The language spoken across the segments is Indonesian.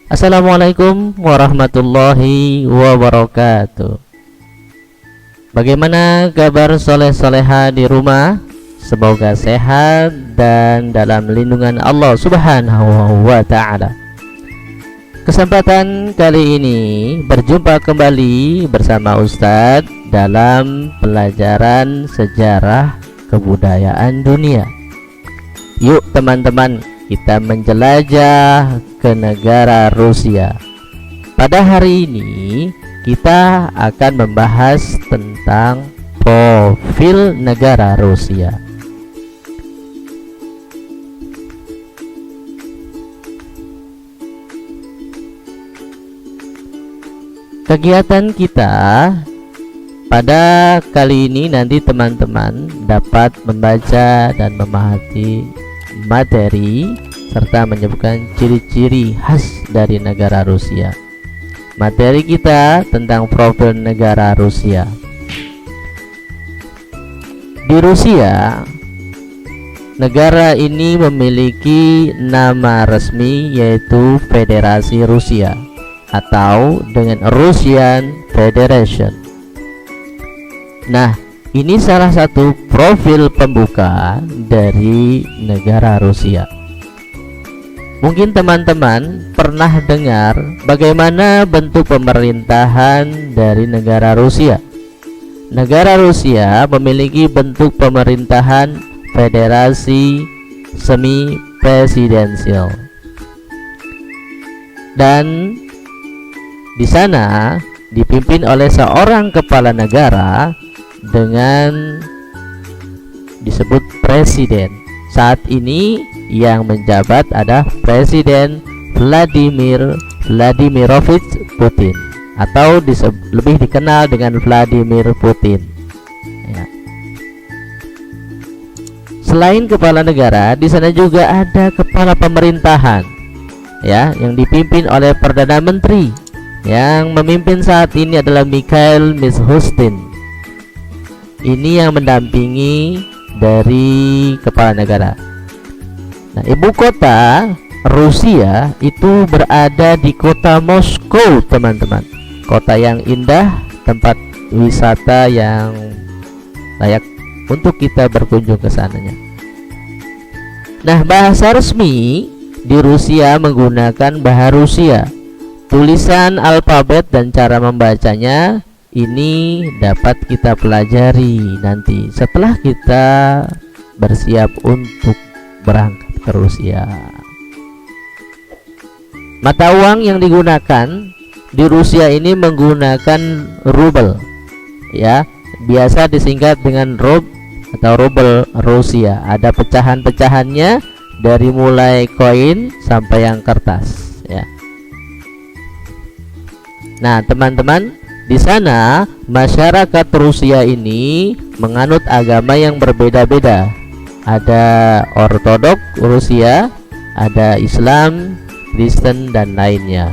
Assalamualaikum warahmatullahi wabarakatuh. Bagaimana kabar soleh-soleha di rumah? Semoga sehat dan dalam lindungan Allah Subhanahu wa ta'ala. Kesempatan kali ini berjumpa kembali bersama Ustadz dalam pelajaran sejarah kebudayaan dunia. Yuk teman-teman, kita menjelajah ke negara Rusia. Pada hari ini kita akan membahas tentang profil negara Rusia. Kegiatan kita pada kali ini nanti teman-teman dapat membaca dan memahami materi serta menyebutkan ciri-ciri khas dari negara Rusia. Materi kita tentang profil negara Rusia. Di Rusia, negara ini memiliki nama resmi yaitu Federasi Rusia atau dengan Russian Federation. Nah, ini salah satu profil pembuka dari negara Rusia. Mungkin teman-teman pernah dengar bagaimana bentuk pemerintahan dari negara Rusia. Negara Rusia memiliki bentuk pemerintahan federasi semi presidensial. Dan di sana dipimpin oleh seorang kepala negara dengan disebut presiden. Saat ini yang menjabat ada Presiden Vladimir Vladimirovich Putin atau lebih dikenal dengan Vladimir Putin ya. Selain kepala negara, di sana juga ada kepala pemerintahan ya, yang dipimpin oleh Perdana Menteri. Yang memimpin saat ini adalah Mikhail Mishustin. Ini yang mendampingi dari kepala negara. Nah, ibu kota Rusia itu berada di kota Moskow, teman-teman. Kota yang indah, tempat wisata yang layak untuk kita berkunjung ke sananya. Nah, bahasa resmi di Rusia menggunakan bahasa Rusia. Tulisan alfabet dan cara membacanya ini dapat kita pelajari nanti setelah kita bersiap untuk berangkat ke Rusia. Mata uang yang digunakan di Rusia ini menggunakan rubel ya, biasa disingkat dengan rub atau rubel Rusia. Ada pecahan-pecahannya dari mulai koin sampai yang kertas ya. Nah, teman-teman, di sana masyarakat Rusia ini menganut agama yang berbeda-beda. Ada Ortodok Rusia, ada Islam, Kristen, dan lainnya.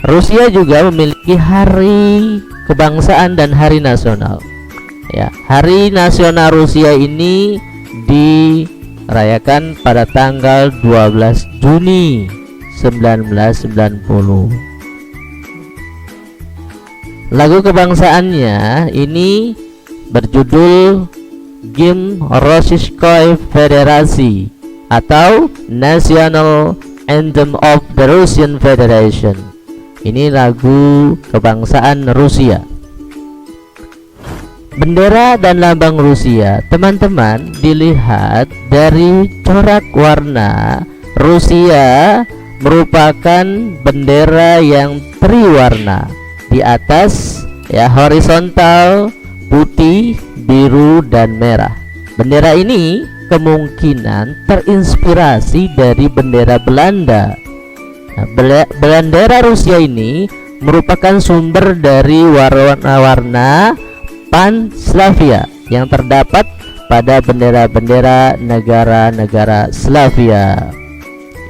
Rusia juga memiliki hari kebangsaan dan hari nasional. Ya, hari nasional Rusia ini dirayakan pada tanggal 12 Juni 1990. Lagu kebangsaannya ini berjudul Gimn Rossiyskoy Federasi atau National Anthem of the Russian Federation. Ini lagu kebangsaan Rusia. Bendera dan lambang Rusia, teman-teman, dilihat dari corak warna. Rusia merupakan bendera yang triwarna. Di atas ya horizontal putih, biru, dan merah. Bendera ini kemungkinan terinspirasi dari bendera Belanda. Nah, bendera Rusia ini merupakan sumber dari warna-warna Pan-Slavia yang terdapat pada bendera-bendera negara-negara Slavia.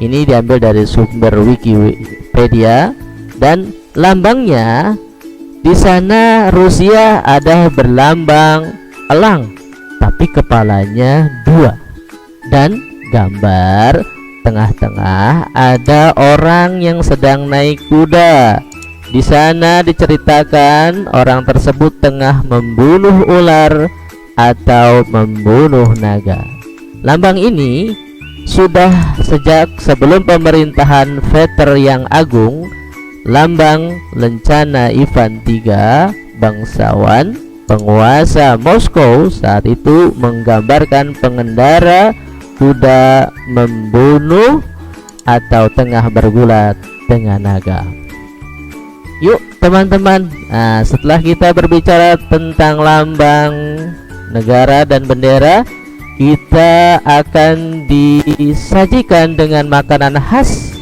Ini diambil dari sumber Wikipedia. Dan lambangnya di sana Rusia ada berlambang elang, tapi kepalanya dua, dan gambar tengah-tengah ada orang yang sedang naik kuda. Di sana diceritakan orang tersebut tengah membunuh ular atau membunuh naga. Lambang ini sudah sejak sebelum pemerintahan Peter yang Agung. Lambang lencana Ivan III, bangsawan penguasa Moskow saat itu, menggambarkan pengendara kuda membunuh atau tengah bergulat dengan naga. Yuk teman-teman, setelah kita berbicara tentang lambang negara dan bendera, kita akan disajikan dengan makanan khas.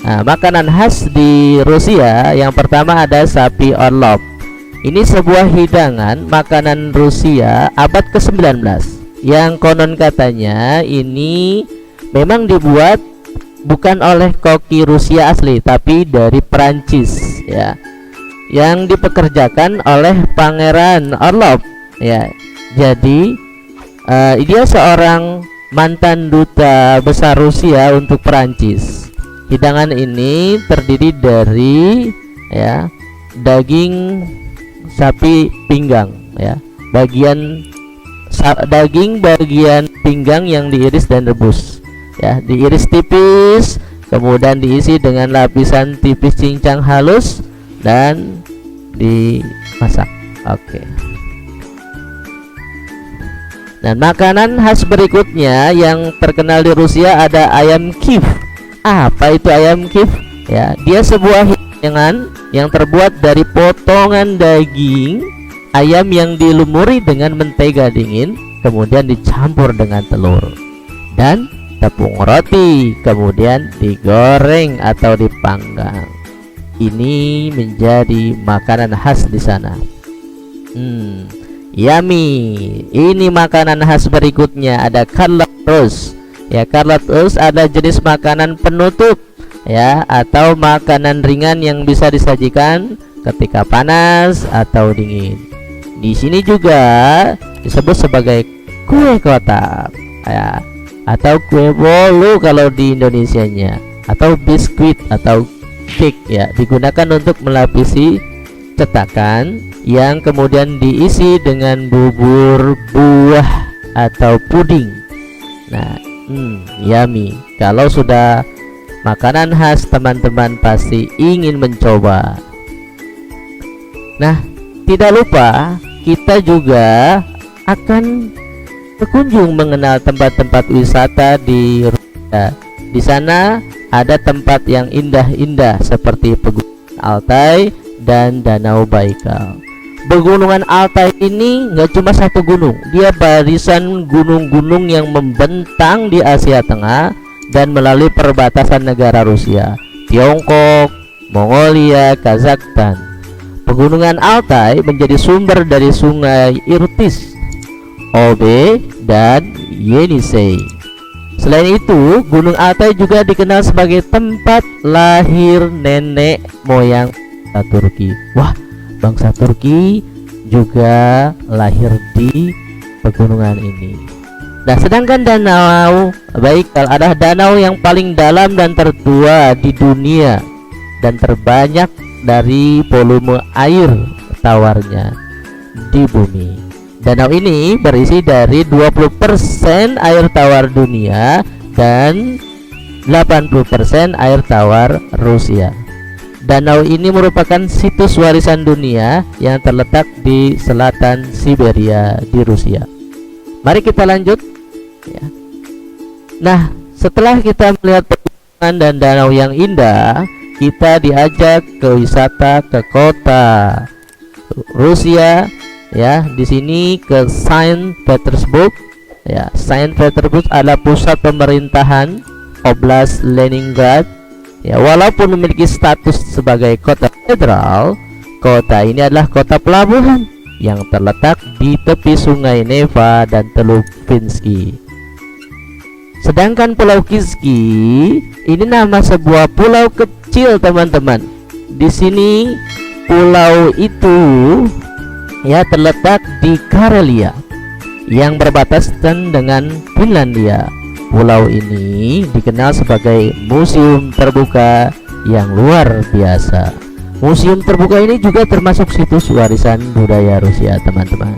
Makanan khas di Rusia yang pertama ada sapi orlov. Ini sebuah hidangan makanan Rusia abad ke-19 yang konon katanya ini memang dibuat bukan oleh koki Rusia asli tapi dari Perancis ya, yang dipekerjakan oleh Pangeran Orlov ya. Jadi dia seorang mantan duta besar Rusia untuk Perancis. Hidangan ini terdiri dari ya daging sapi pinggang ya, daging bagian pinggang yang diiris dan rebus ya, diiris tipis, kemudian diisi dengan lapisan tipis cincang halus dan dimasak. Oke. Dan makanan khas berikutnya yang terkenal di Rusia ada ayam kiev. Apa itu ayam kiev? Ya, dia sebuah hidangan yang terbuat dari potongan daging ayam yang dilumuri dengan mentega dingin, kemudian dicampur dengan telur dan tepung roti, kemudian digoreng atau dipanggang. Ini menjadi makanan khas di sana. Yummy. Ini makanan khas berikutnya ada Karlat Rus. Ya, Karlat Rus ada jenis makanan penutup ya, atau makanan ringan yang bisa disajikan ketika panas atau dingin. Di sini juga disebut sebagai kue kotak ya, atau kue bolu kalau di Indonesianya, atau biskuit atau cake ya, digunakan untuk melapisi cetakan yang kemudian diisi dengan bubur, buah atau puding. Nah, yummy. Kalau sudah makanan khas, teman-teman pasti ingin mencoba. Nah, tidak lupa kita juga akan berkunjung mengenal tempat-tempat wisata di Rusia. Di sana ada tempat yang indah-indah seperti Pegunungan Altai dan Danau Baikal. Pegunungan Altai ini nggak cuma satu gunung, dia barisan gunung-gunung yang membentang di Asia Tengah dan melalui perbatasan negara Rusia, Tiongkok, Mongolia, Kazakhstan. Pegunungan Altai menjadi sumber dari sungai Irtis, Obe, dan Yenisei. Selain itu, Gunung Altai juga dikenal sebagai tempat lahir nenek moyang bangsa Turki. Wah, bangsa Turki juga lahir di pegunungan ini. Nah, sedangkan Danau Baikal adalah danau yang paling dalam dan tertua di dunia dan terbanyak dari volume air tawarnya di bumi. Danau ini berisi dari 20% air tawar dunia dan 80% air tawar Rusia. Danau ini merupakan situs warisan dunia yang terletak di selatan Siberia di Rusia. Mari kita lanjut ya. Nah, setelah kita melihat pegunungan dan danau yang indah, kita diajak ke wisata ke kota Rusia ya. Di sini ke Saint Petersburg ya. Saint Petersburg adalah pusat pemerintahan Oblast Leningrad ya. Walaupun memiliki status sebagai kota federal, kota ini adalah kota pelabuhan yang terletak di tepi sungai Neva dan Teluk Finsky. Sedangkan Pulau Kiski ini nama sebuah pulau kecil, teman-teman. Di sini pulau itu ya terletak di Karelia yang berbatasan dengan Finlandia. pulau ini dikenal sebagai museum terbuka yang luar biasa. Museum terbuka ini juga termasuk situs warisan budaya Rusia, teman-teman.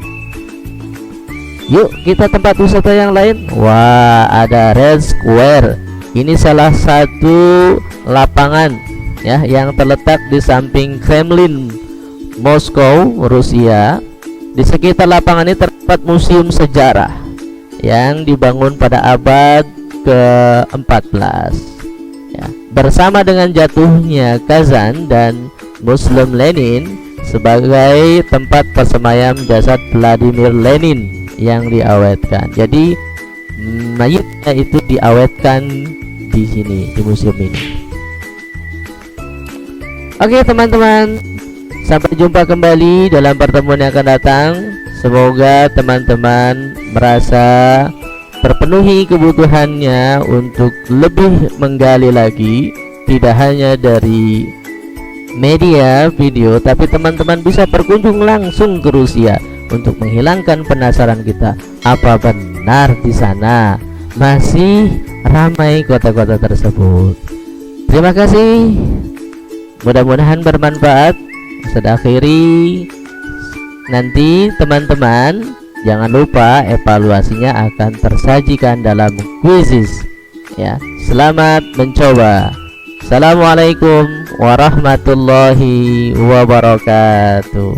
Yuk kita tempat wisata yang lain. Wah, ada Red Square. Ini salah satu lapangan ya yang terletak di samping Kremlin, Moskow, Rusia. Di sekitar lapangan ini terdapat museum sejarah yang dibangun pada abad ke-14 ya. Bersama dengan jatuhnya Kazan dan Muslim Lenin sebagai tempat persemayam jasad Vladimir Lenin yang diawetkan. Jadi mayatnya itu diawetkan di sini, di museum ini. Oke teman-teman, sampai jumpa kembali dalam pertemuan yang akan datang. Semoga teman-teman merasa terpenuhi kebutuhannya untuk lebih menggali lagi, tidak hanya dari media video, tapi teman-teman bisa berkunjung langsung ke Rusia untuk menghilangkan penasaran kita. Apa benar di sana masih ramai kota-kota tersebut? Terima kasih. Mudah-mudahan bermanfaat. Sudah akhiri, nanti teman-teman jangan lupa evaluasinya akan tersajikan dalam quizzes ya. Selamat mencoba. Assalamualaikum warahmatullahi wabarakatuh.